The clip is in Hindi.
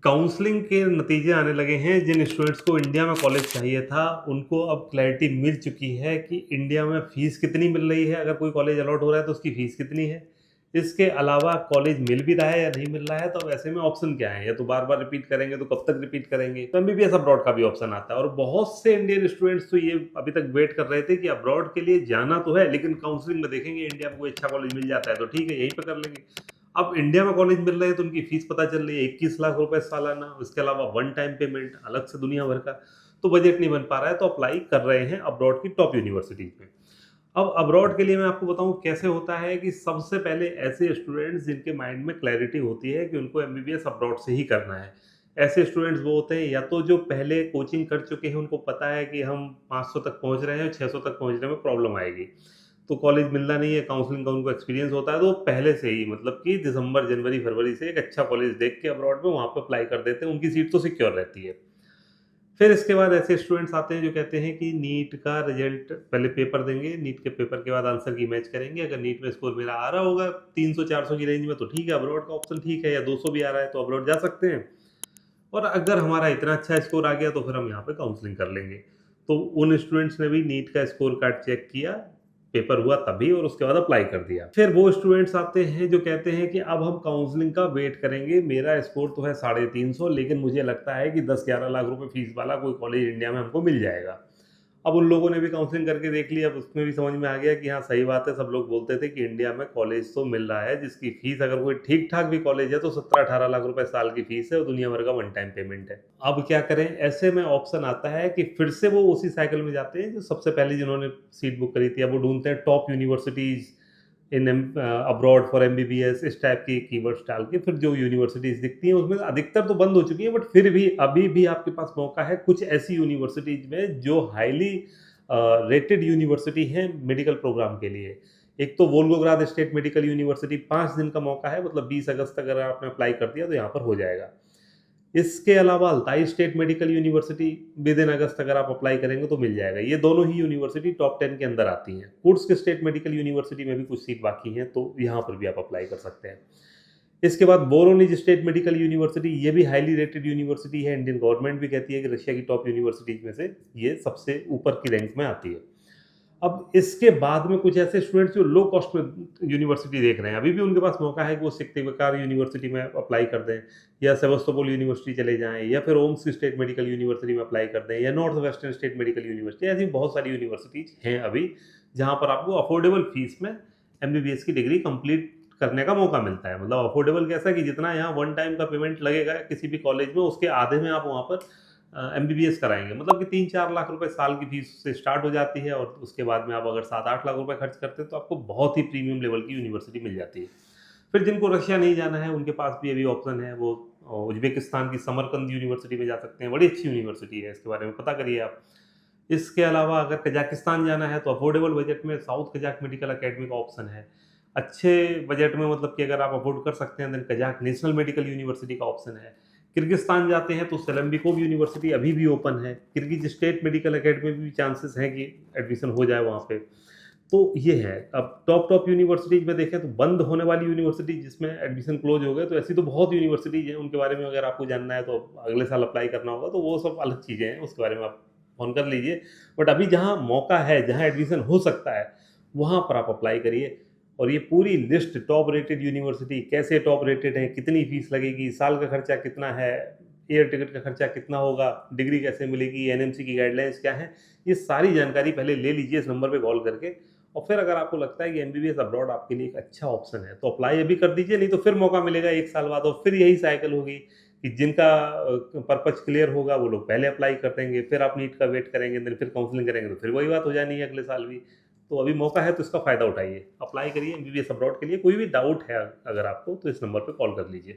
काउंसलिंग के नतीजे आने लगे हैं। जिन स्टूडेंट्स को इंडिया में कॉलेज चाहिए था, उनको अब क्लैरिटी मिल चुकी है कि इंडिया में फ़ीस कितनी मिल रही है, अगर कोई कॉलेज अलॉट हो रहा है तो उसकी फ़ीस कितनी है। इसके अलावा कॉलेज मिल भी रहा है या नहीं मिल रहा है, तो अब ऐसे में ऑप्शन क्या हैं? या तो बार-बार रिपीट करेंगे तो कब तक रिपीट करेंगे? तो एमबीबीएस अब्रॉड का भी ऑप्शन आता है और बहुत से इंडियन स्टूडेंट्स तो ये अभी तक वेट कर रहे थे कि अब्रॉड के लिए जाना तो है, लेकिन काउंसलिंग में देखेंगे इंडिया में कोई अच्छा कॉलेज मिल जाता है तो ठीक है, यहीं पे कर लेंगे। अब इंडिया में कॉलेज मिल रहे हैं तो उनकी फीस पता चल रही है 21 लाख रुपए सालाना, उसके अलावा वन टाइम पेमेंट अलग से दुनिया भर का, तो बजट नहीं बन पा रहा है तो अप्लाई कर रहे हैं अब्रॉड की टॉप यूनिवर्सिटीज़ में। अब अब्रॉड के लिए मैं आपको बताऊँ कैसे होता है कि सबसे पहले ऐसे स्टूडेंट्स जिनके माइंड में क्लैरिटी होती है कि उनको एमबीबीएस अब्रॉड से ही करना है। ऐसे स्टूडेंट्स वो होते हैं या तो जो पहले कोचिंग कर चुके हैं, उनको पता है कि हम 500 तक पहुँच रहे हैं, 600 तक पहुँचने में प्रॉब्लम आएगी। तो कॉलेज मिलना नहीं है, काउंसलिंग का उनको एक्सपीरियंस होता है, तो वो पहले से ही मतलब कि दिसंबर, जनवरी, फरवरी से एक अच्छा कॉलेज देख के अब्रॉड में वहाँ पे अप्लाई कर देते हैं, उनकी सीट तो सिक्योर रहती है। फिर इसके बाद ऐसे स्टूडेंट्स आते हैं जो कहते हैं कि नीट का रिजल्ट पहले पेपर देंगे, नीट के पेपर के बाद आंसर की मैच करेंगे, अगर नीट में स्कोर मेरा आ रहा होगा 300-400 की रेंज में तो ठीक है, अब्रॉड का ऑप्शन ठीक है, या 200 भी आ रहा है तो अब्रॉड जा सकते हैं। और अगर हमारा इतना अच्छा स्कोर आ गया तो फिर हम यहाँ पे काउंसलिंग कर लेंगे। तो उन स्टूडेंट्स ने भी नीट का स्कोर कार्ड चेक किया, पेपर हुआ तभी और उसके बाद अप्लाई कर दिया। फिर वो स्टूडेंट्स आते हैं जो कहते हैं कि अब हम काउंसलिंग का वेट करेंगे, मेरा स्कोर तो है 350 लेकिन मुझे लगता है कि 10-11 लाख रुपए फीस वाला कोई कॉलेज इंडिया में हमको मिल जाएगा। अब उन लोगों ने भी काउंसलिंग करके देख लिया, अब उसमें भी समझ में आ गया कि हाँ, सही बात है, सब लोग बोलते थे कि इंडिया में कॉलेज तो मिल रहा है, जिसकी फ़ीस अगर कोई ठीक-ठाक भी कॉलेज है तो 17-18 लाख रुपए साल की फ़ीस है और दुनिया भर का वन टाइम पेमेंट है। अब क्या करें? ऐसे में ऑप्शन आता है कि फिर से वो उसी साइकिल में जाते हैं जो सबसे पहले जिन्होंने सीट बुक करी थी, अब वो ढूँढते हैं top universities abroad for MBBS, इस टाइप की कीवर्ड्स डाल के फिर जो यूनिवर्सिटीज़ दिखती हैं उसमें अधिकतर तो बंद हो चुकी हैं, बट फिर भी अभी भी आपके पास मौका है कुछ ऐसी यूनिवर्सिटीज़ में जो हाइली रेटेड यूनिवर्सिटी हैं मेडिकल प्रोग्राम के लिए। एक तो वोल्गोग्राद स्टेट मेडिकल यूनिवर्सिटी, 5 दिन का मौका है, मतलब 20 अगस्त तक अगर आपने अप्लाई कर दिया तो यहाँ पर हो जाएगा। इसके अलावा Altai state medical university within अगस्त अगर आप अप्लाई करेंगे तो मिल जाएगा। ये दोनों ही यूनिवर्सिटी टॉप 10 के अंदर आती हैं। कुर्स्क स्टेट मेडिकल यूनिवर्सिटी में भी कुछ सीट बाकी हैं, तो यहाँ पर भी आप अप्लाई कर सकते हैं। इसके बाद वोरोनिज स्टेट मेडिकल यूनिवर्सिटी, ये भी हाइली रेटेड यूनिवर्सिटी है। इंडियन गवर्नमेंट भी कहती है कि रशिया की टॉप यूनिवर्सिटीज़ में से ये सबसे ऊपर की रैंक में आती है। अब इसके बाद में कुछ ऐसे स्टूडेंट्स जो लो कॉस्ट में यूनिवर्सिटी देख रहे हैं, अभी भी उनके पास मौका है कि वो सिक्किम यूनिवर्सिटी में अप्लाई कर दें, या सेवास्तोपोल यूनिवर्सिटी चले जाएँ, या फिर ओम्स स्टेट मेडिकल यूनिवर्सिटी में अप्लाई कर दें, या north western state medical university. ऐसी बहुत सारी यूनिवर्सिटीज़ हैं अभी, जहाँ पर आपको अफोर्डेबल फीस में एमबीबीएस की डिग्री कंप्लीट करने का मौका मिलता है। मतलब अफोर्डेबल कैसा कि जितना यहाँ वन टाइम का पेमेंट लगेगा किसी भी कॉलेज में, उसके आधे में आप वहाँ पर एमबीबीएस कराएँगे। मतलब कि 3-4 लाख रुपए साल की फीस से स्टार्ट हो जाती है और उसके बाद में आप अगर 7-8 लाख रुपए खर्च करते हैं तो आपको बहुत ही प्रीमियम लेवल की यूनिवर्सिटी मिल जाती है। फिर जिनको रशिया नहीं जाना है उनके पास भी अभी ऑप्शन है, वो उज़्बेकिस्तान की समरकंद यूनिवर्सिटी में जा सकते हैं, बड़ी अच्छी यूनिवर्सिटी है, इसके बारे में पता करिए आप। इसके अलावा अगर कजाकिस्तान जाना है तो अफोर्डेबल बजट में साउथ कजाक मेडिकल अकेडमी का ऑप्शन है। अच्छे बजट में, मतलब कि अगर आप अफोर्ड कर सकते हैं, then Kazakh national medical university का ऑप्शन है। किर्गिस्तान जाते हैं तो सेलेम्बिकोव यूनिवर्सिटी अभी भी ओपन है। किर्गिज स्टेट मेडिकल अकेडमी में भी चांसेस हैं कि एडमिशन हो जाए वहाँ पे। तो ये है। अब टॉप यूनिवर्सिटीज़ में देखें तो बंद होने वाली यूनिवर्सिटी जिसमें एडमिशन क्लोज़ हो गए, तो ऐसी तो बहुत यूनिवर्सिटीज़ हैं, उनके बारे में अगर आपको जानना है तो अगले साल अप्लाई करना होगा, तो वो सब अलग चीज़ें हैं, उसके बारे में आप फ़ोन कर लीजिए। बट अभी जहाँ मौका है, जहाँ एडमिशन हो सकता है, वहाँ पर आप अप्लाई करिए। और ये पूरी लिस्ट टॉप रेटेड यूनिवर्सिटी कैसे टॉप रेटेड है, कितनी फ़ीस लगेगी, साल का खर्चा कितना है, एयर टिकट का खर्चा कितना होगा, डिग्री कैसे मिलेगी, एनएमसी की गाइडलाइंस क्या हैं, ये सारी जानकारी पहले ले लीजिए इस नंबर पे कॉल करके। और फिर अगर आपको लगता है कि एमबीबीएस अब्रॉड आपके लिए एक अच्छा ऑप्शन है, तो अप्लाई अभी कर दीजिए, नहीं तो फिर मौका मिलेगा 1 साल बाद और फिर यही साइकिल होगी कि जिनका पर्पज़ क्लियर होगा वो लोग पहले अप्लाई कर देंगे, फिर आप नीट का वेट करेंगे, देन फिर काउंसलिंग करेंगे, तो फिर वही बात हो जानी है अगले साल भी। तो अभी मौका है तो इसका फ़ायदा उठाइए, अप्लाई करिए एमबीबीएस अब्रॉड के लिए। कोई भी डाउट है अगर आपको तो इस नंबर पे कॉल कर लीजिए।